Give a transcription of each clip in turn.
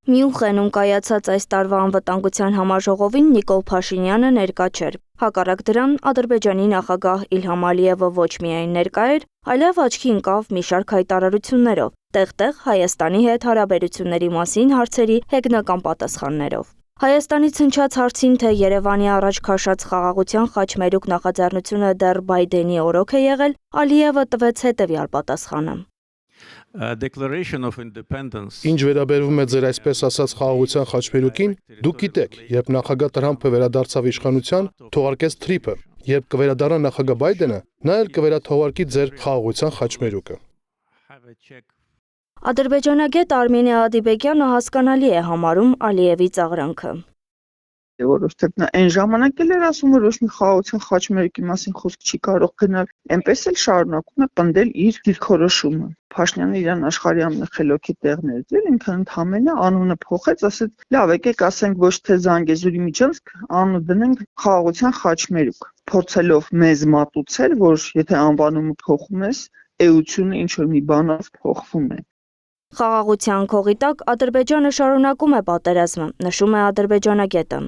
Մյունխենում կայացած այս տարվա անվտանգության համաժողովին Նիկոլ Փաշինյանը ներկա չէր։ Հակառակ դրան Ադրբեջանի նախագահ Իլհամ Ալիևը ոչ միայն ներկա էր, այլև աչքի ընկավ մի շարք հայտարարություններով, տեղ-տեղ Հայաստանի հետ հարաբերությունների մասին հարցերի հեգնական պատասխաններով։ Հայաստանից հնչած հարցին, թե Երևանի առաջ քաշած խաղաղության խաչմերուկ նախաձեռնությունը դեռ Բայդենի օրոք է եղել, Ալիևը տվեց հետևյալ պատասխանը. Ինչ վերաբերվում է ձեր այսպես ասած խաղաղության խաչմերուկին, դուք գիտեք, երբ նախագահ Տրամփը վերադարձավ իշխանության, թողարկեց թրիփը, երբ կվերադառնա նախագահ Բայդենը, նա էլ կվերաթողարկի ձեր խաղաղության խաչմերուկը։ Ադրբեջանագետ Արմինե Ադիբեկյանը հասկանալի է համարում Ալիևի ծաղրանքը։ Որովհետև նա այն ժամանակ էլ էր ասում, որ ոչ մի խաղաղության խաչմերուկի մասին խոսք չի կարող գնալ, այնպես էլ շարունակում է պնդել իր դիրքորոշումը։ Փաշինյանը իրան աշխարհի ամենախելոքի տեղն էր դրել, ինքն ընդհանրապես անունը փոխեց, ասեց՝ լավ, եկեք ասենք ոչ թե Զանգեզուրի Միջանցք, անունը դնենք խաղաղության խաչմերուկ, փորձելով մեզ մատուցել, որ եթե անվանումը փոխում ես, էությունը ինչ որ մի բանով փոխվում է։ Խաղաղության քողի տակ Ադրբեջանը շարունակում է պատերազմը, նշում է ադրբեջանագետը։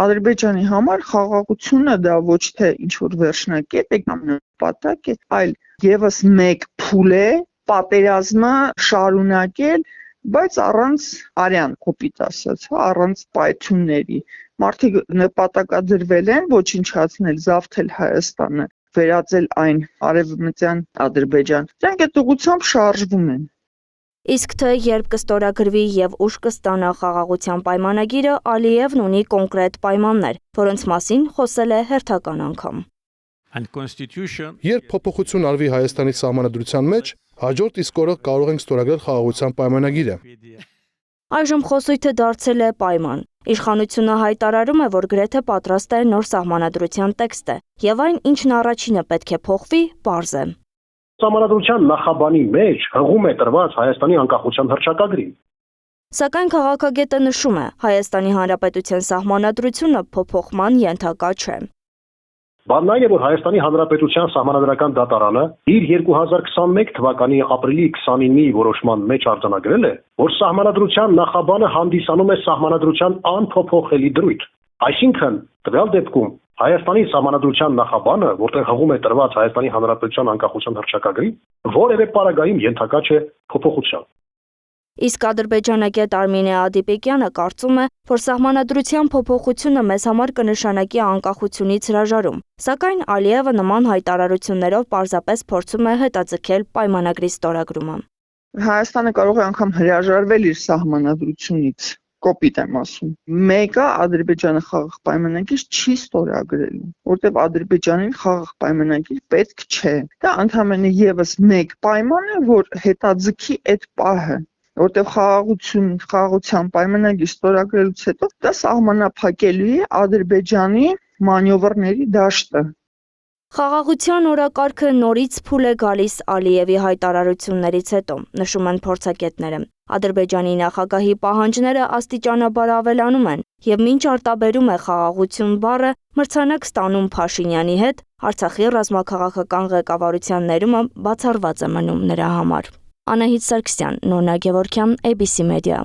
Ադրբեջանի համար խաղաղությունը դա ոչ թե ինչ-որ վերջնակետ է կամ նպատակ է, այլ եւս մեկ փուլ է պատերազմը շարունակել, բայց առանց արյան, կոպիտ ասած, առանց պայթյունների։ Մարդիկ նպատակադրվել են ոչնչացնել, զավթել Հայաստանը, վերածել այն արևմտյան Ադրբեջան։ Դրանք այդ ուղղությամբ շարժվում են։ Իսկ թե երբ կստորագրվի եւ ուշ կստանա խաղաղության պայմանագիրը, Ալիևն ունի կոնկրետ պայմաններ, որոնց մասին խոսել է հերթական անգամ։ Երբ փոփոխություն արվի Հայաստանի սահմանադրության մեջ, հաջորդ իսկ օրը կարող ենք ստորագրել խաղաղության պայմանագիրը։ Այժմ խոսույթը դարձել է պայման։ Իշխանությունը հայտարարում է, որ գրեթե պատրաստ է նոր սահմանադրության տեքստը, եւ այն, ինչն առաջինը պետք է փոխվի, պարզ է։ Սահմանադրության նախաբանի մեջ հղում է տրված Հայաստանի անկախության հռչակագրին։ Սակայն քաղաքագետը նշում է, Հայաստանի Հանրապետության սահմանադրությունը փոփոխման ենթակա չէ։ Բանն այն է, որ Հայաստանի Հանրապետության սահմանադրական դատարանը իր 2021 թվականի ապրիլի 29-ի որոշման մեջ արձանագրել է, որ սահմանադրության նախաբանը հանդիսանում է սահմանադրության անփոփոխելի դրույթ։ Այսինքն, տվյալ դեպքում Հայաստանի սահմանադրության նախաբանը, որտեղ հղում է տրված Հայաստանի Հանրապետության անկախության հռչակագրին, որևէ պարագայում ենթակա չէ փոփոխության։ Իսկ ադրբեջանագետ Արմինե Ադիբեկյանը կարծում է, որ սահմանադրության փոփոխությունը մեզ համար կնշանակի անկախությունից հրաժարում, սակայն Ալիևը նման հայտարարություններով պարզապես փորձում է հետաձգել պայմանագրի ստորագրումը։ Հայաստանը կարող է անգամ հրաժարվել իր սահմանադրությունից, կոպիտ եմ ասում։ Մեկը Ադրբեջանը խաղաղ պայմանագիր չի ստորագրելու, որտեղ Ադրբեջանին խաղաղ պայմանագիր պետք չէ։ Դա ընդհանրապես եւս մեկ պայման է, որ հետաձգի այդ պահը, որտեղ խաղաղության պայմանագիր ստորագրելուց հետո դա սահմանափակելու է Ադրբեջանի մանևրների դաշտը։ Խաղաղության օրակարգը նորից փուլ է գալիս Ալիևի հայտարարություններից հետո, նշում են փորձագետները։ Ադրբեջանի նախագահի պահանջները աստիճանաբար ավելանում են, եւ մինչ արտաբերում է խաղաղություն բառը, մրցանակ ստանում Փաշինյանի հետ, Արցախի ռազմաքաղաքական ղեկավարության ներումը բացառված է մնում նրա համար։ Անահիտ Սարգսյան, Նոնա Գևորգյան, ABC Media։